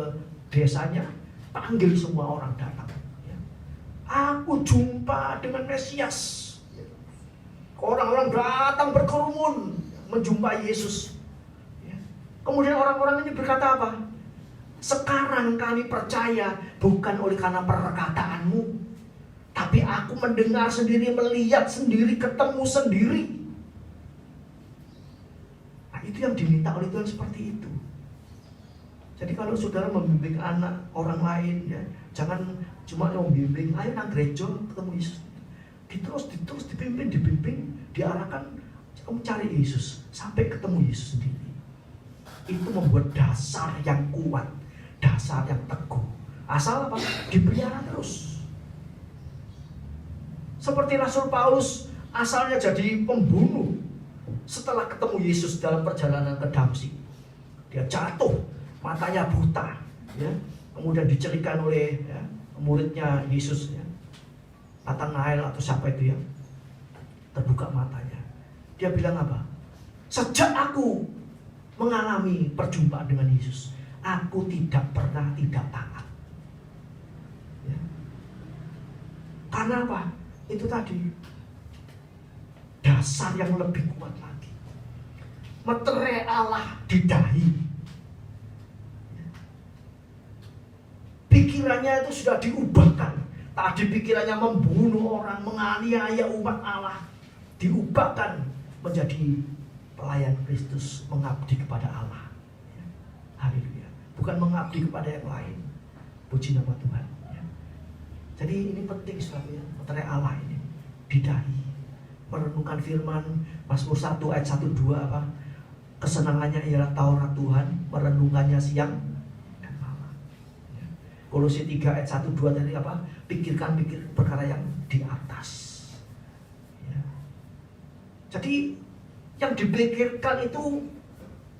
desanya, panggil semua orang datang. Ya. Aku jumpa dengan Mesias. Orang-orang datang berkerumun menjumpai Yesus. Ya. Kemudian orang-orang ini berkata apa? Sekarang kami percaya bukan oleh karena perkataanmu, tapi aku mendengar sendiri, melihat sendiri, ketemu sendiri. Nah, itu yang diminta oleh Tuhan seperti itu. Jadi kalau saudara membimbing anak orang lain, ya, jangan cuma membimbing, ayo nang gereja ketemu Yesus. Terus dibimbing, diarahkan, kamu cari Yesus sampai ketemu Yesus sendiri. Itu membuat dasar yang kuat, dasar yang teguh. Asal apa? Dipelihara terus. Seperti Rasul Paulus asalnya jadi pembunuh. Setelah ketemu Yesus dalam perjalanan ke Damsyik, dia jatuh, matanya buta, ya. Kemudian dicelikan oleh muridnya Yesus, ya. Nathanael atau siapa itu ya, terbuka matanya. Dia bilang apa? Sejak aku mengalami perjumpaan dengan Yesus, aku tidak pernah tidak taat. Ya. Karena apa? Itu tadi dasar yang lebih kuat lagi. Meterai Allah di dahi. Pikirannya itu sudah diubahkan. Tadi pikirannya membunuh orang, menganiaya umat Allah, diubahkan menjadi pelayan Kristus, mengabdi kepada Allah. Haleluya. Bukan mengabdi kepada yang lain. Puji nama Tuhan. Jadi ini penting sekali ya, meterai Allah ini di dahi. Merenungkan firman Mazmur 1 ayat 1-2 apa? Kesenangannya ialah Taurat Tuhan, merenungkannya siang dan malam. Ya. Kolose 3 ayat 1-2 tadi apa? Pikir perkara yang di atas. Ya. Jadi yang dipikirkan itu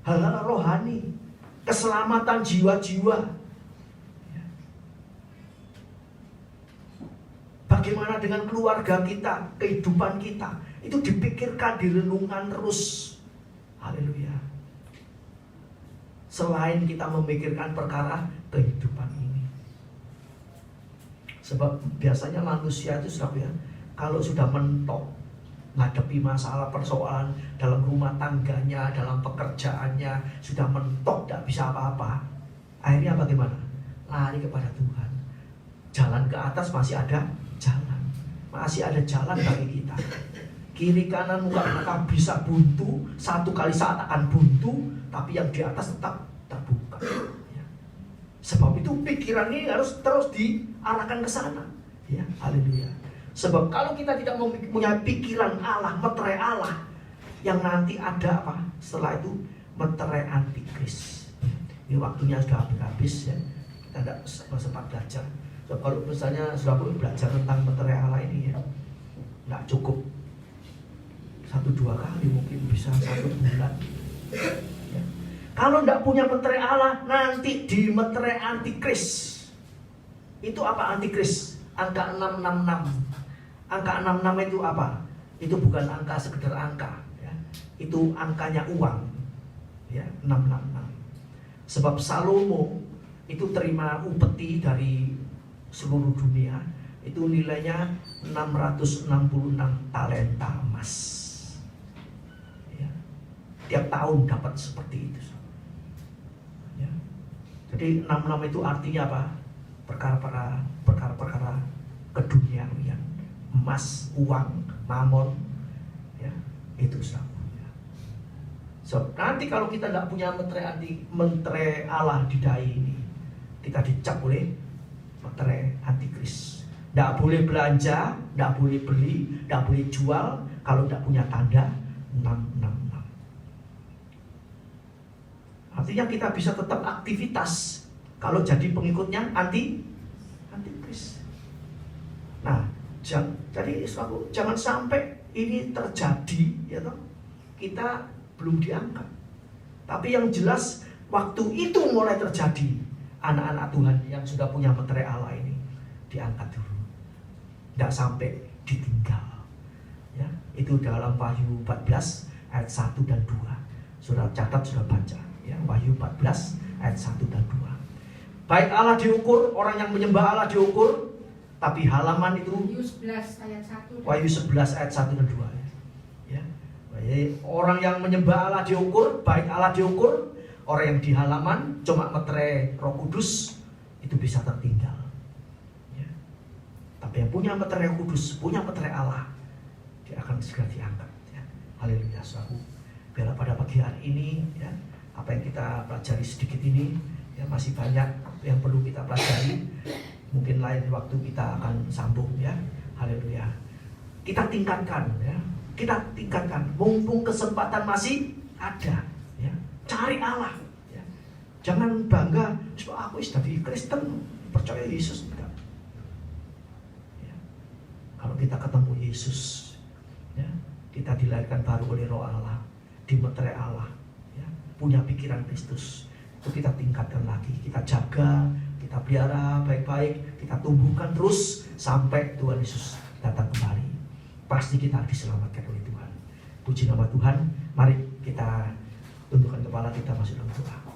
hal-hal rohani, keselamatan jiwa-jiwa. Bagaimana dengan keluarga kita, kehidupan kita, itu dipikirkan, direnungkan terus. Haleluya. Selain kita memikirkan perkara kehidupan ini. Sebab biasanya manusia itu sudah kalau sudah mentok menghadapi masalah persoalan dalam rumah tangganya, dalam pekerjaannya, sudah mentok, tidak bisa apa-apa. Akhirnya bagaimana? Lari kepada Tuhan. Jalan ke atas masih ada jalan, masih ada jalan bagi kita. Kiri kanan muka belakang bisa buntu, satu kali saat akan buntu, tapi yang di atas tetap terbuka. Ya. Sebab itu pikiran ini harus terus diarahkan ke sana. Ya, haleluya. Sebab kalau kita tidak mempunyai pikiran Allah, meterai Allah, yang nanti ada apa? Setelah itu meterai antikris. Ini waktunya sudah habis ya. Kita tidak sempat belajar. So, kalau misalnya sudah perlu belajar tentang meterai Allah ini ya, nggak cukup 1-2 kali, mungkin bisa 1 bulan. Ya. Kalau nggak punya meterai Allah, nanti di meterai antikris. Itu apa antikris? Angka 666. Angka 66 itu apa? Itu bukan angka sekedar angka. Ya. Itu angkanya uang. Ya, 666. Sebab Salomo itu terima upeti dari seluruh dunia itu nilainya 666 talenta emas. Ya. Tiap tahun dapat seperti itu. Ya. Jadi 66 itu artinya apa? Perkara-perkara keduniawian, emas, uang, mamon, ya, itu sahabat. So, nanti kalau kita tidak punya meterai Allah di dai ini, kita dicap oleh meterai antikris. Tidak boleh belanja, tidak boleh beli, tidak boleh jual kalau tidak punya tanda 666. Artinya kita bisa tetap aktivitas kalau jadi pengikutnya antikris. Nah, jadi jangan sampai ini terjadi, ya toh. Kita belum diangkat. Tapi yang jelas waktu itu mulai terjadi, anak-anak Tuhan yang sudah punya meterai Allah ini diangkat dulu. Tidak sampai ditinggal. Ya, itu dalam Wahyu 14 ayat 1 dan 2. Sudah catat, sudah baca. Ya, Wahyu 14 ayat 1 dan 2. Baik Allah diukur, orang yang menyembah Allah diukur, tapi halaman itu Wahyu 11 ayat 1 dan 2. Ya. Baik, orang yang menyembah Allah diukur, baik Allah diukur, orang yang di halaman cuma meterai Roh Kudus itu bisa tertinggal. Tapi yang punya meterai Kudus, punya meterai Allah, dia akan segera diangkat. Ya. Haleluya, saudaraku. Biarlah pada pagi hari ini, ya, apa yang kita pelajari sedikit ini, ya, masih banyak yang perlu kita pelajari. Mungkin lain waktu kita akan sambung, ya. Haleluya. Kita tingkatkan, ya. Kita tingkatkan. Mumpung kesempatan masih ada, ya. Cari Allah. Ya. Jangan bangga, aku jadi Kristen, percaya Yesus. Kalau kita ketemu Yesus, ya, kita dilahirkan baru oleh Roh Allah, di meterai Allah, ya, punya pikiran Kristus, itu kita tingkatkan lagi, kita jaga, kita pelihara baik-baik, kita tumbuhkan terus sampai Tuhan Yesus datang kembali. Pasti kita diselamatkan oleh Tuhan. Puji nama Tuhan. Mari kita tundukkan kepala kita masuk dalam doa.